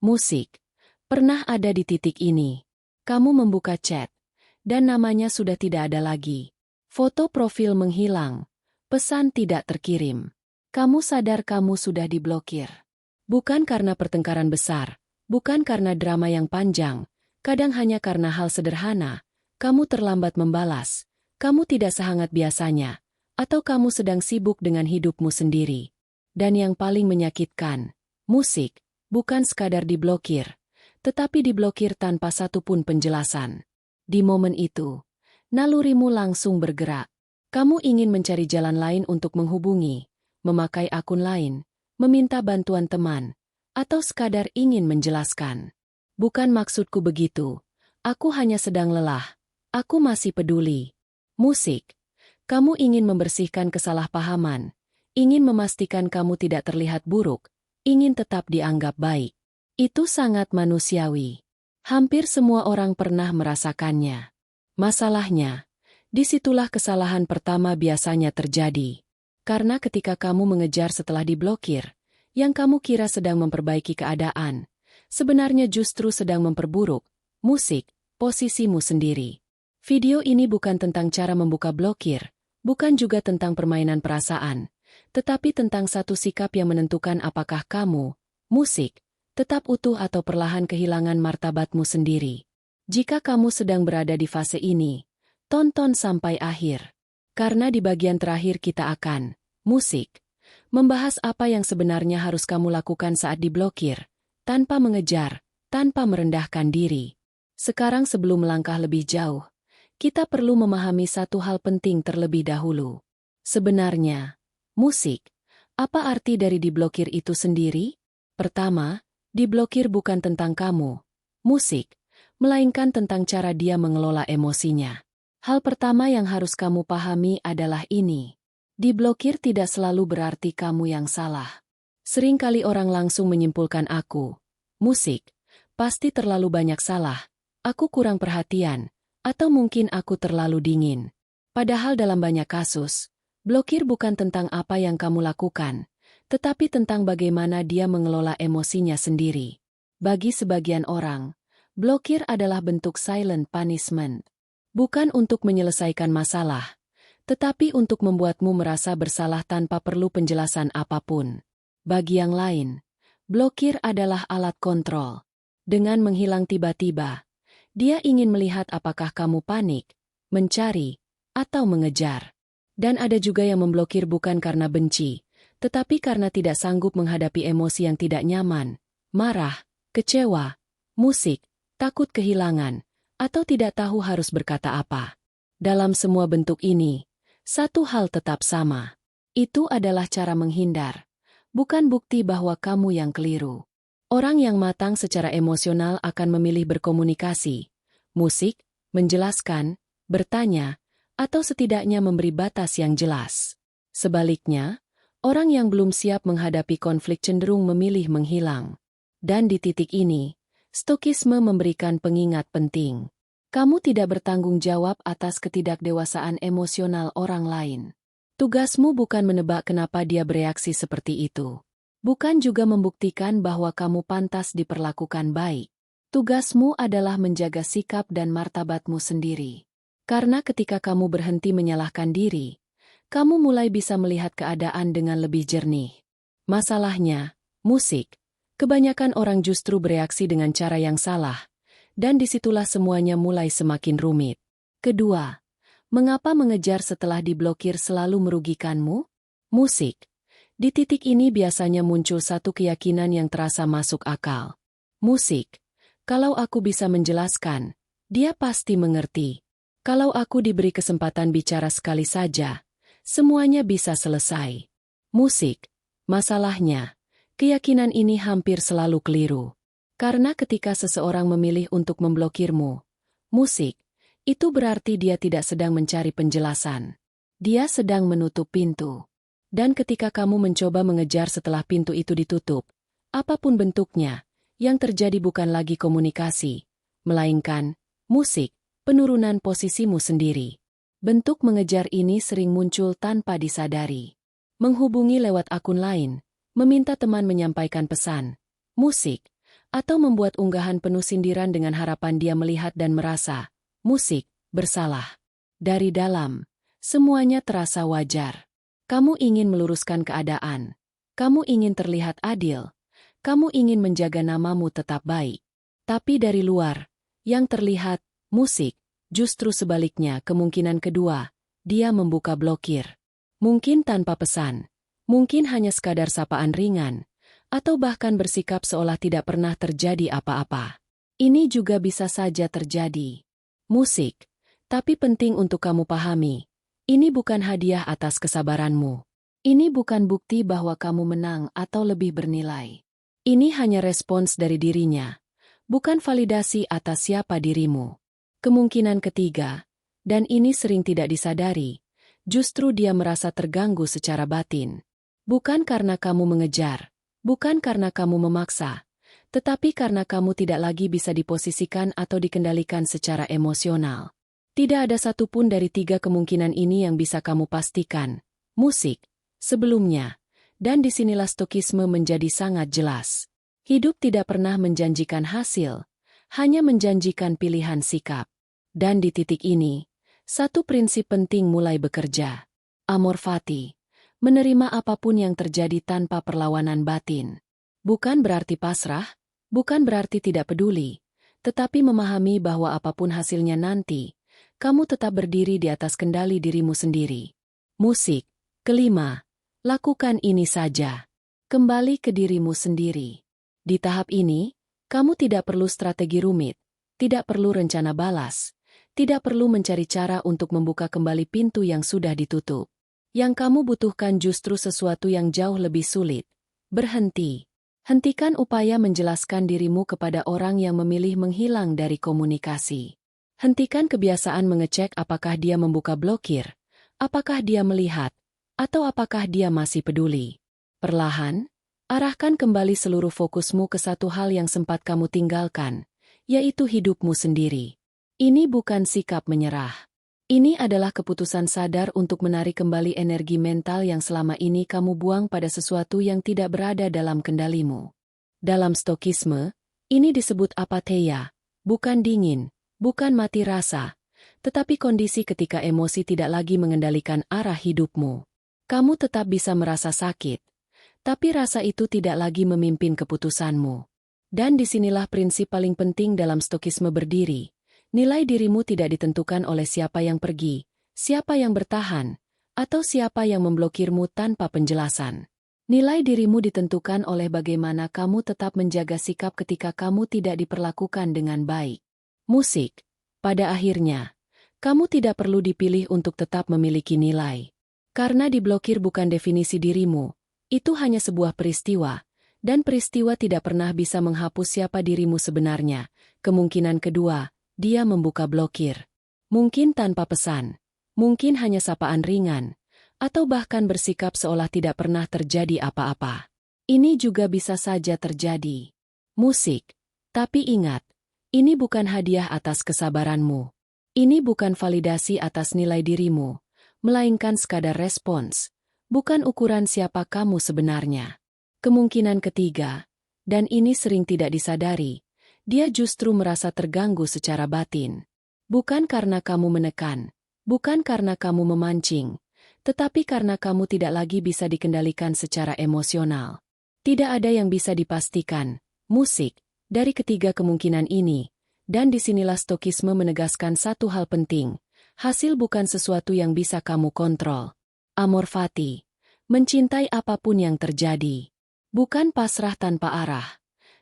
Musik. Pernah ada di titik ini. Kamu membuka chat, dan namanya sudah tidak ada lagi. Foto profil menghilang. Pesan tidak terkirim. Kamu sadar kamu sudah diblokir. Bukan karena pertengkaran besar, bukan karena drama yang panjang, kadang hanya karena hal sederhana. Kamu terlambat membalas, kamu tidak sehangat biasanya, atau kamu sedang sibuk dengan hidupmu sendiri. Dan yang paling menyakitkan, musik, bukan sekadar diblokir, tetapi diblokir tanpa satupun penjelasan. Di momen itu, nalurimu langsung bergerak. Kamu ingin mencari jalan lain untuk menghubungi, memakai akun lain, meminta bantuan teman, atau sekadar ingin menjelaskan. Bukan maksudku begitu, aku hanya sedang lelah, aku masih peduli. Musik. Kamu ingin membersihkan kesalahpahaman, ingin memastikan kamu tidak terlihat buruk, ingin tetap dianggap baik. Itu sangat manusiawi. Hampir semua orang pernah merasakannya. Masalahnya, disitulah kesalahan pertama biasanya terjadi. Karena ketika kamu mengejar setelah diblokir, yang kamu kira sedang memperbaiki keadaan, sebenarnya justru sedang memperburuk, musik, posisimu sendiri. Video ini bukan tentang cara membuka blokir, bukan juga tentang permainan perasaan, tetapi tentang satu sikap yang menentukan apakah kamu, musik, tetap utuh atau perlahan kehilangan martabatmu sendiri. Jika kamu sedang berada di fase ini, tonton sampai akhir. Karena di bagian terakhir kita akan, musik, membahas apa yang sebenarnya harus kamu lakukan saat diblokir, tanpa mengejar, tanpa merendahkan diri. Sekarang sebelum melangkah lebih jauh, kita perlu memahami satu hal penting terlebih dahulu. Sebenarnya, musik, apa arti dari diblokir itu sendiri? Pertama, diblokir bukan tentang kamu, musik, melainkan tentang cara dia mengelola emosinya. Hal pertama yang harus kamu pahami adalah ini. Diblokir tidak selalu berarti kamu yang salah. Seringkali orang langsung menyimpulkan aku, musik, pasti terlalu banyak salah, aku kurang perhatian, atau mungkin aku terlalu dingin. Padahal dalam banyak kasus, blokir bukan tentang apa yang kamu lakukan, tetapi tentang bagaimana dia mengelola emosinya sendiri. Bagi sebagian orang, blokir adalah bentuk silent punishment. Bukan untuk menyelesaikan masalah, tetapi untuk membuatmu merasa bersalah tanpa perlu penjelasan apapun. Bagi yang lain, blokir adalah alat kontrol. Dengan menghilang tiba-tiba, dia ingin melihat apakah kamu panik, mencari, atau mengejar. Dan ada juga yang memblokir bukan karena benci, tetapi karena tidak sanggup menghadapi emosi yang tidak nyaman, marah, kecewa, musik, takut kehilangan, atau tidak tahu harus berkata apa. Dalam semua bentuk ini, satu hal tetap sama. Itu adalah cara menghindar, bukan bukti bahwa kamu yang keliru. Orang yang matang secara emosional akan memilih berkomunikasi, musik, menjelaskan, bertanya, atau setidaknya memberi batas yang jelas. Sebaliknya, orang yang belum siap menghadapi konflik cenderung memilih menghilang. Dan di titik ini, Stokisme memberikan pengingat penting. Kamu tidak bertanggung jawab atas ketidakdewasaan emosional orang lain. Tugasmu bukan menebak kenapa dia bereaksi seperti itu. Bukan juga membuktikan bahwa kamu pantas diperlakukan baik. Tugasmu adalah menjaga sikap dan martabatmu sendiri. Karena ketika kamu berhenti menyalahkan diri, kamu mulai bisa melihat keadaan dengan lebih jernih. Masalahnya, musik, kebanyakan orang justru bereaksi dengan cara yang salah, dan disitulah semuanya mulai semakin rumit. Kedua, mengapa mengejar setelah diblokir selalu merugikanmu? Musik. Di titik ini biasanya muncul satu keyakinan yang terasa masuk akal. Musik. Kalau aku bisa menjelaskan, dia pasti mengerti. Kalau aku diberi kesempatan bicara sekali saja, semuanya bisa selesai. Musik. Masalahnya, keyakinan ini hampir selalu keliru. Karena ketika seseorang memilih untuk memblokirmu, musik, itu berarti dia tidak sedang mencari penjelasan. Dia sedang menutup pintu. Dan ketika kamu mencoba mengejar setelah pintu itu ditutup, apapun bentuknya, yang terjadi bukan lagi komunikasi, melainkan musik, penurunan posisimu sendiri. Bentuk mengejar ini sering muncul tanpa disadari. Menghubungi lewat akun lain, meminta teman menyampaikan pesan, musik, Atau membuat unggahan penuh sindiran dengan harapan dia melihat dan merasa, musik, bersalah. Dari dalam, semuanya terasa wajar. Kamu ingin meluruskan keadaan. Kamu ingin terlihat adil. Kamu ingin menjaga namamu tetap baik. Tapi dari luar, yang terlihat, musik, justru sebaliknya kemungkinan kedua, dia membuka blokir. Mungkin tanpa pesan. Mungkin hanya sekadar sapaan ringan. Atau bahkan bersikap seolah tidak pernah terjadi apa-apa. Ini juga bisa saja terjadi. Musik. Tapi penting untuk kamu pahami. Ini bukan hadiah atas kesabaranmu. Ini bukan bukti bahwa kamu menang atau lebih bernilai. Ini hanya respons dari dirinya. Bukan validasi atas siapa dirimu. Kemungkinan ketiga, dan ini sering tidak disadari, justru dia merasa terganggu secara batin. Bukan karena kamu mengejar. Bukan karena kamu memaksa, tetapi karena kamu tidak lagi bisa diposisikan atau dikendalikan secara emosional. Tidak ada satupun dari tiga kemungkinan ini yang bisa kamu pastikan. Musik, sebelumnya, dan disinilah stokisme menjadi sangat jelas. Hidup tidak pernah menjanjikan hasil, hanya menjanjikan pilihan sikap. Dan di titik ini, satu prinsip penting mulai bekerja. Amor fati. Menerima apapun yang terjadi tanpa perlawanan batin. Bukan berarti pasrah, bukan berarti tidak peduli, tetapi memahami bahwa apapun hasilnya nanti, kamu tetap berdiri di atas kendali dirimu sendiri. Musik. Kelima, lakukan ini saja. Kembali ke dirimu sendiri. Di tahap ini, kamu tidak perlu strategi rumit, tidak perlu rencana balas, tidak perlu mencari cara untuk membuka kembali pintu yang sudah ditutup. Yang kamu butuhkan justru sesuatu yang jauh lebih sulit. Berhenti. Hentikan upaya menjelaskan dirimu kepada orang yang memilih menghilang dari komunikasi. Hentikan kebiasaan mengecek apakah dia membuka blokir, apakah dia melihat, atau apakah dia masih peduli. Perlahan, arahkan kembali seluruh fokusmu ke satu hal yang sempat kamu tinggalkan, yaitu hidupmu sendiri. Ini bukan sikap menyerah. Ini adalah keputusan sadar untuk menarik kembali energi mental yang selama ini kamu buang pada sesuatu yang tidak berada dalam kendalimu. Dalam stokisme, ini disebut apatheia, bukan dingin, bukan mati rasa, tetapi kondisi ketika emosi tidak lagi mengendalikan arah hidupmu. Kamu tetap bisa merasa sakit, tapi rasa itu tidak lagi memimpin keputusanmu. Dan disinilah prinsip paling penting dalam stokisme berdiri. Nilai dirimu tidak ditentukan oleh siapa yang pergi, siapa yang bertahan, atau siapa yang memblokirmu tanpa penjelasan. Nilai dirimu ditentukan oleh bagaimana kamu tetap menjaga sikap ketika kamu tidak diperlakukan dengan baik. Musik. Pada akhirnya, kamu tidak perlu dipilih untuk tetap memiliki nilai. Karena diblokir bukan definisi dirimu, itu hanya sebuah peristiwa, dan peristiwa tidak pernah bisa menghapus siapa dirimu sebenarnya. Kemungkinan kedua, dia membuka blokir. Mungkin tanpa pesan, mungkin hanya sapaan ringan, atau bahkan bersikap seolah tidak pernah terjadi apa-apa. Ini juga bisa saja terjadi. Musik. Tapi ingat, ini bukan hadiah atas kesabaranmu. Ini bukan validasi atas nilai dirimu, melainkan sekadar respons, bukan ukuran siapa kamu sebenarnya. Kemungkinan ketiga, dan ini sering tidak disadari, dia justru merasa terganggu secara batin. Bukan karena kamu menekan, bukan karena kamu memancing, tetapi karena kamu tidak lagi bisa dikendalikan secara emosional. Tidak ada yang bisa dipastikan, musik, dari ketiga kemungkinan ini, dan disinilah stokisme menegaskan satu hal penting, hasil bukan sesuatu yang bisa kamu kontrol. Amor fati, mencintai apapun yang terjadi. Bukan pasrah tanpa arah,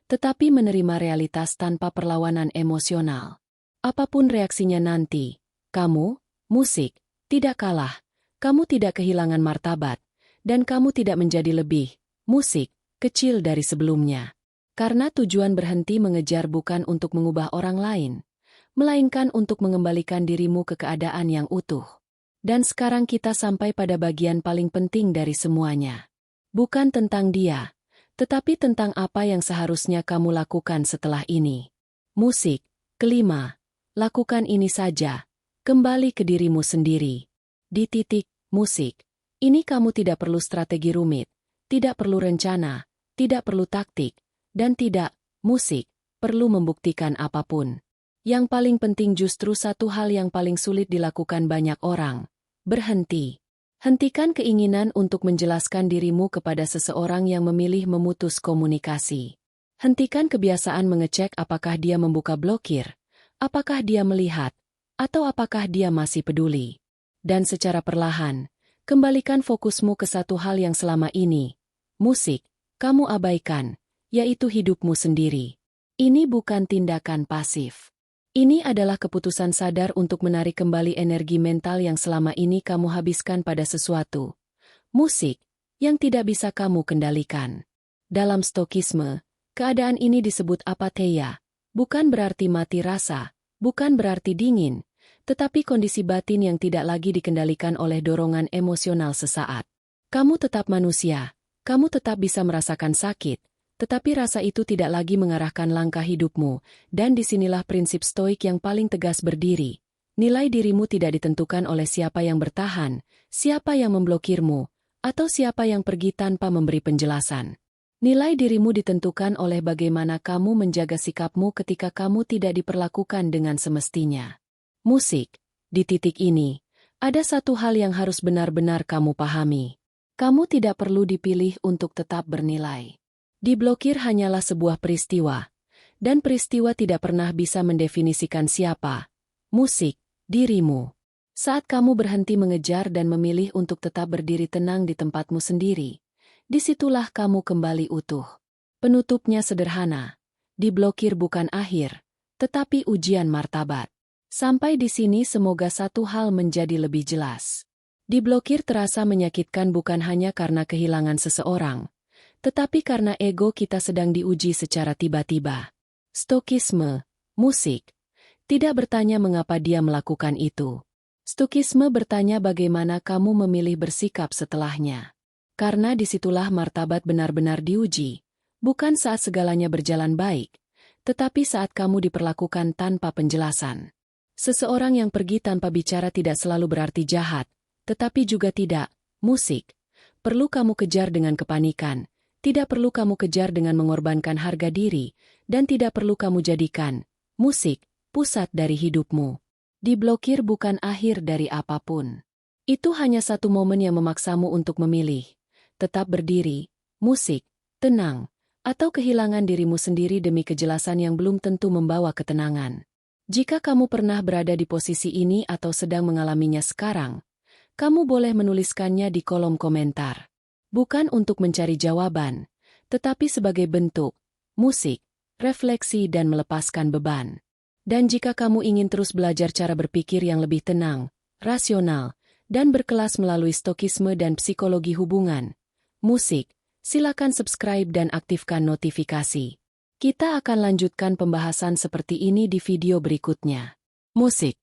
tetapi menerima realitas tanpa perlawanan emosional. Apapun reaksinya nanti, kamu, musik, tidak kalah, kamu tidak kehilangan martabat, dan kamu tidak menjadi lebih, musik, kecil dari sebelumnya. Karena tujuan berhenti mengejar bukan untuk mengubah orang lain, melainkan untuk mengembalikan dirimu ke keadaan yang utuh. Dan sekarang kita sampai pada bagian paling penting dari semuanya. Bukan tentang dia, tetapi tentang apa yang seharusnya kamu lakukan setelah ini. Musik. Kelima, lakukan ini saja. Kembali ke dirimu sendiri. Di titik, musik. Ini kamu tidak perlu strategi rumit, tidak perlu rencana, tidak perlu taktik, dan tidak musik, perlu membuktikan apapun. Yang paling penting justru satu hal yang paling sulit dilakukan banyak orang. Berhenti. Hentikan keinginan untuk menjelaskan dirimu kepada seseorang yang memilih memutus komunikasi. Hentikan kebiasaan mengecek apakah dia membuka blokir, apakah dia melihat, atau apakah dia masih peduli. Dan secara perlahan, kembalikan fokusmu ke satu hal yang selama ini, musik, kamu abaikan, yaitu hidupmu sendiri. Ini bukan tindakan pasif. Ini adalah keputusan sadar untuk menarik kembali energi mental yang selama ini kamu habiskan pada sesuatu, musik, yang tidak bisa kamu kendalikan. Dalam Stokisme, keadaan ini disebut apatheia, bukan berarti mati rasa, bukan berarti dingin, tetapi kondisi batin yang tidak lagi dikendalikan oleh dorongan emosional sesaat. Kamu tetap manusia, kamu tetap bisa merasakan sakit, tetapi rasa itu tidak lagi mengarahkan langkah hidupmu, dan disinilah prinsip stoik yang paling tegas berdiri. Nilai dirimu tidak ditentukan oleh siapa yang bertahan, siapa yang memblokirmu, atau siapa yang pergi tanpa memberi penjelasan. Nilai dirimu ditentukan oleh bagaimana kamu menjaga sikapmu ketika kamu tidak diperlakukan dengan semestinya. Musik, di titik ini, ada satu hal yang harus benar-benar kamu pahami. Kamu tidak perlu dipilih untuk tetap bernilai. Diblokir hanyalah sebuah peristiwa, dan peristiwa tidak pernah bisa mendefinisikan siapa, musik, dirimu. Saat kamu berhenti mengejar dan memilih untuk tetap berdiri tenang di tempatmu sendiri, disitulah kamu kembali utuh. Penutupnya sederhana, diblokir bukan akhir, tetapi ujian martabat. Sampai di sini semoga satu hal menjadi lebih jelas. Diblokir terasa menyakitkan bukan hanya karena kehilangan seseorang, tetapi karena ego kita sedang diuji secara tiba-tiba. Stokisme, musik, tidak bertanya mengapa dia melakukan itu. Stokisme bertanya bagaimana kamu memilih bersikap setelahnya. Karena disitulah martabat benar-benar diuji, bukan saat segalanya berjalan baik, tetapi saat kamu diperlakukan tanpa penjelasan. Seseorang yang pergi tanpa bicara tidak selalu berarti jahat, tetapi juga tidak, musik, perlu kamu kejar dengan kepanikan. Tidak perlu kamu kejar dengan mengorbankan harga diri, dan tidak perlu kamu jadikan musik pusat dari hidupmu. Diblokir bukan akhir dari apapun. Itu hanya satu momen yang memaksamu untuk memilih. Tetap berdiri, musik, tenang, atau kehilangan dirimu sendiri demi kejelasan yang belum tentu membawa ketenangan. Jika kamu pernah berada di posisi ini atau sedang mengalaminya sekarang, kamu boleh menuliskannya di kolom komentar. Bukan untuk mencari jawaban, tetapi sebagai bentuk, musik, refleksi dan melepaskan beban. Dan jika kamu ingin terus belajar cara berpikir yang lebih tenang, rasional, dan berkelas melalui stokisme dan psikologi hubungan, musik, silakan subscribe dan aktifkan notifikasi. Kita akan lanjutkan pembahasan seperti ini di video berikutnya. Musik.